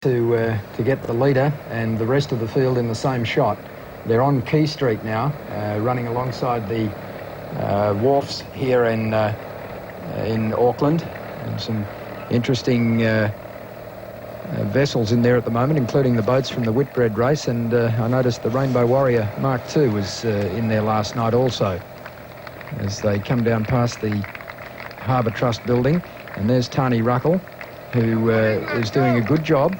to get the leader and the rest of the field in the same shot. They're on Key Street now, running alongside the wharfs here in Auckland, and some interesting vessels in there at the moment, including the boats from the Whitbread race, and I noticed the Rainbow Warrior Mark II was in there last night also, as they come down past the Harbour Trust building. And there's Tani Ruckle, who is doing a good job,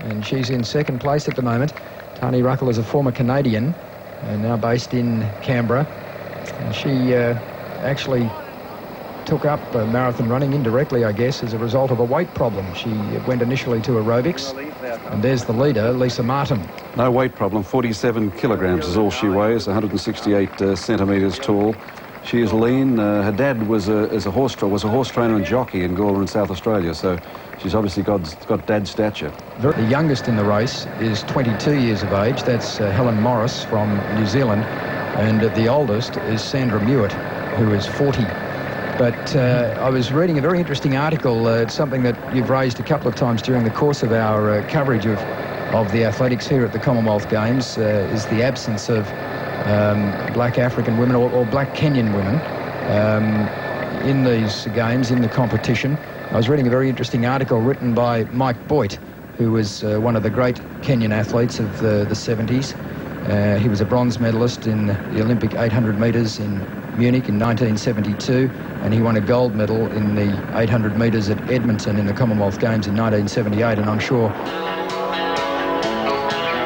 and she's in second place at the moment. Tani Ruckle is a former Canadian and now based in Canberra, and she actually took up marathon running indirectly, I guess, as a result of a weight problem. She went initially to aerobics, and there's the leader, Lisa Martin. No weight problem, 47 kilograms is all she weighs, 168 centimetres tall. She is lean. Her dad was a horse trainer and jockey in Gawler in South Australia, so she's obviously got dad's stature. The youngest in the race is 22 years of age. That's Helen Morris from New Zealand, and the oldest is Sandra Mewett, who is 40. But I was reading a very interesting article. It's something that you've raised a couple of times during the course of our coverage of the athletics here at the Commonwealth Games, is the absence of black African women or black Kenyan women in these games, in the competition. I was reading a very interesting article written by Mike Boyd, who was one of the great Kenyan athletes of the 70s. He was a bronze medalist in the Olympic 800 metres in Munich in 1972, and he won a gold medal in the 800 metres at Edmonton in the Commonwealth Games in 1978, and I'm sure...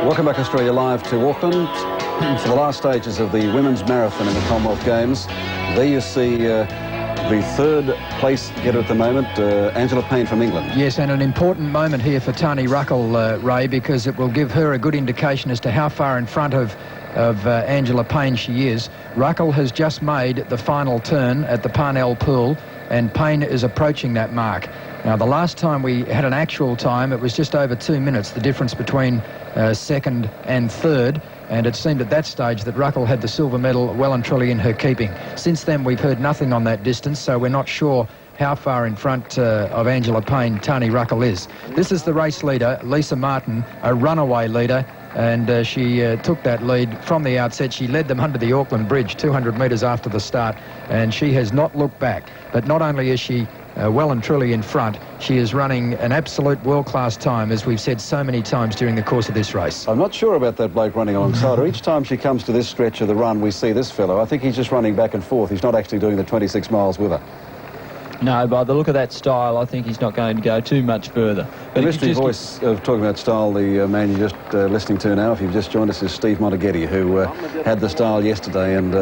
Welcome back, Australia Live, to Auckland for the last stages of the women's marathon in the Commonwealth Games. There you see the third place getter at the moment, Angela Payne from England. Yes, and an important moment here for Tani Ruckle, Ray, because it will give her a good indication as to how far in front of Angela Payne she is. Ruckle has just made the final turn at the Parnell Pool, and Payne is approaching that mark. Now, the last time we had an actual time, it was just over 2 minutes, the difference between second and third, and it seemed at that stage that Ruckle had the silver medal well and truly in her keeping. Since then, we've heard nothing on that distance, so we're not sure how far in front of Angela Payne Tani Ruckle is. This is the race leader, Lisa Martin, a runaway leader, and she took that lead from the outset. She led them under the Auckland Bridge 200 metres after the start, and she has not looked back. But not only is she well and truly in front, she is running an absolute world-class time, as we've said so many times during the course of this race. I'm not sure about that bloke running alongside her. Each time she comes to this stretch of the run, we see this fellow. I think he's just running back and forth. He's not actually doing the 26 miles with her. No, by the look of that style, I think he's not going to go too much further. The mystery voice of talking about style, the man you're just listening to now, if you've just joined us, is Steve Monteghetti, who had the style yesterday and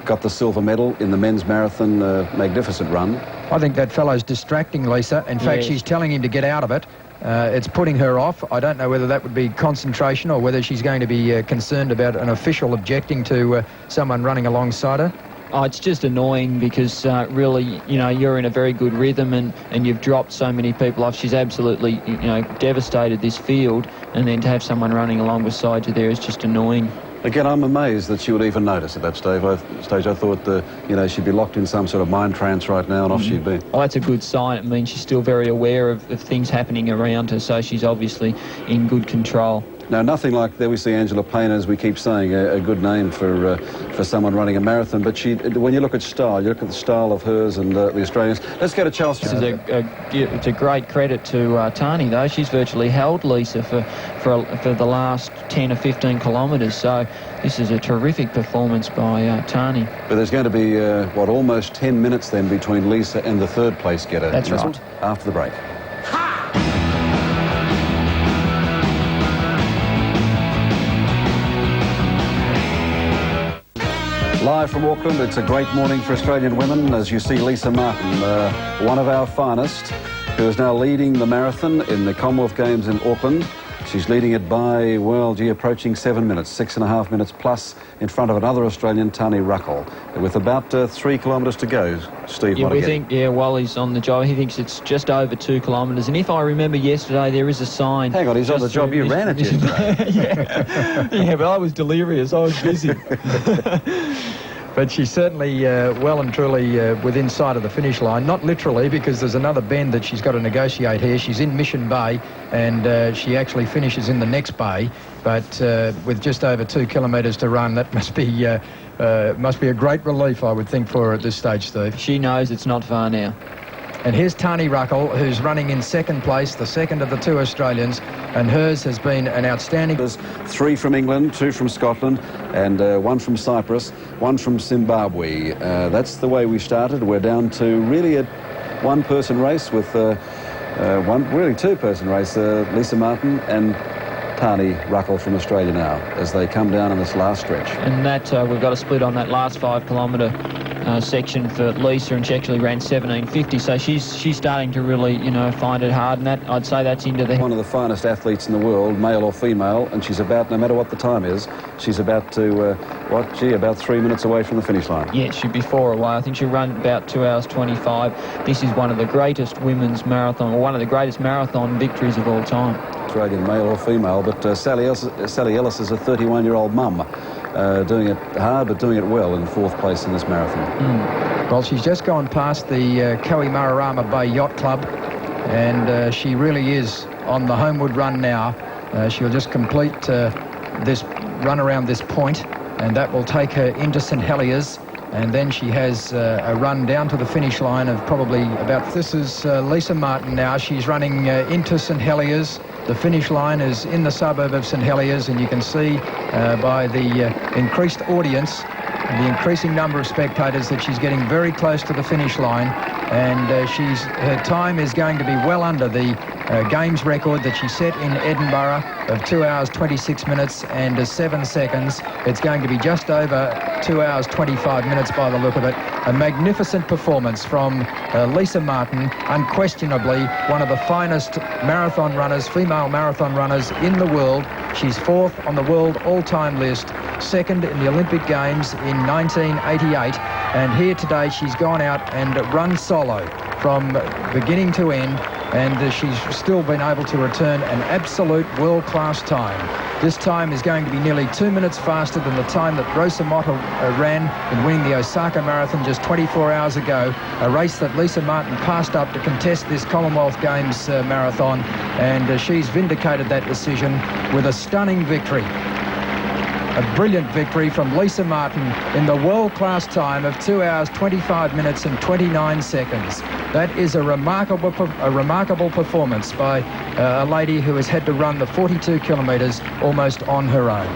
got the silver medal in the men's marathon. Magnificent run. I think that fellow's distracting Lisa. In fact, she's telling him to get out of it. It's putting her off. I don't know whether that would be concentration or whether she's going to be concerned about an official objecting to someone running alongside her. Oh, it's just annoying because really, you know, you're in a very good rhythm and you've dropped so many people off. She's absolutely, you know, devastated this field, and then to have someone running along beside you there is just annoying. Again, I'm amazed that she would even notice at that stage. I thought, you know, she'd be locked in some sort of mind trance right now, and off she'd be. Oh, that's a good sign. It means she's still very aware of things happening around her, so she's obviously in good control. Now, nothing like, there we see Angela Payne, as we keep saying, a good name for someone running a marathon. But when you look at style, you look at the style of hers and the Australians. Let's go to Chelsea. This is it's a great credit to Tani, though. She's virtually held Lisa for the last 10 or 15 kilometres. So this is a terrific performance by Tani. But there's going to be, almost 10 minutes then between Lisa and the third place getter. That's right. After the break. Live from Auckland, it's a great morning for Australian women, as you see Lisa Martin, one of our finest, who is now leading the marathon in the Commonwealth Games in Auckland. She's leading it by, approaching 7 minutes, 6.5 minutes plus, in front of another Australian, Tani Ruckle, with about 3 kilometres to go. Steve, yeah, we think, Wally's on the job. He thinks it's just over 2 kilometres. And if I remember yesterday, there is a sign. Hang on, he's on the job. You ran it yesterday. Yeah, but I was delirious. I was busy. But she's certainly well and truly within sight of the finish line. Not literally, because there's another bend that she's got to negotiate here. She's in Mission Bay, and she actually finishes in the next bay. But with just over 2 kilometres to run, that must be a great relief, I would think, for her at this stage, Steve. She knows it's not far now. And here's Tani Ruckle, who's running in second place, the second of the two Australians, and hers has been an outstanding... There's 3 from England, 2 from Scotland, and 1 from Cyprus, 1 from Zimbabwe. That's the way we started. We're down to really a one-person race with two-person race, Lisa Martin and Tani Ruckle from Australia now, as they come down in this last stretch. And that we've got a split on that last 5 kilometre section for Lisa, and she actually ran 17:50, so she's starting to really, find it hard, and that, I'd say that's into the... One of the finest athletes in the world, male or female, and she's about, no matter what the time is, she's about to, about 3 minutes away from the finish line. Yeah, she'd be 4 away. I think she'll run about 2 hours 25. This is one of the greatest women's marathon, or one of the greatest marathon victories of all time. Australian, male or female, but Sally Ellis is a 31-year-old mum. Doing it hard, but doing it well in 4th place in this marathon. Well, she's just gone past the Kohimarama Bay Yacht Club, and she really is on the homeward run now. She'll just complete this run around this point, and that will take her into St Heliers, and then she has a run down to the finish line of probably about... This is Lisa Martin now. She's running into St Heliers. The finish line is in the suburb of St Heliers, and you can see by the increased audience and the increasing number of spectators that she's getting very close to the finish line, and her time is going to be well under the games record that she set in Edinburgh of 2 hours 26 minutes and 7 seconds. It's going to be just over 2 hours 25 minutes by the look of it. A magnificent performance from Lisa Martin, unquestionably one of the finest marathon runners, female marathon runners in the world. She's 4th on the world all-time list, 2nd in the Olympic Games in 1988, and here today she's gone out and run solo from beginning to end, and she's still been able to return an absolute world-class time. This time is going to be nearly 2 minutes faster than the time that Rosa Motta ran in winning the Osaka Marathon just 24 hours ago, a race that Lisa Martin passed up to contest this Commonwealth Games marathon, and she's vindicated that decision with a stunning victory. A brilliant victory from Lisa Martin in the world-class time of 2 hours 25 minutes and 29 seconds. That is a remarkable performance by a lady who has had to run the 42 kilometres almost on her own.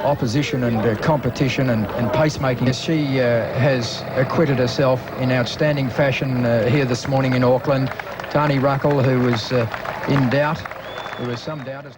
Opposition and competition and pacemaking. She has acquitted herself in outstanding fashion here this morning in Auckland. Tani Ruckle, who was in doubt, there was some doubt as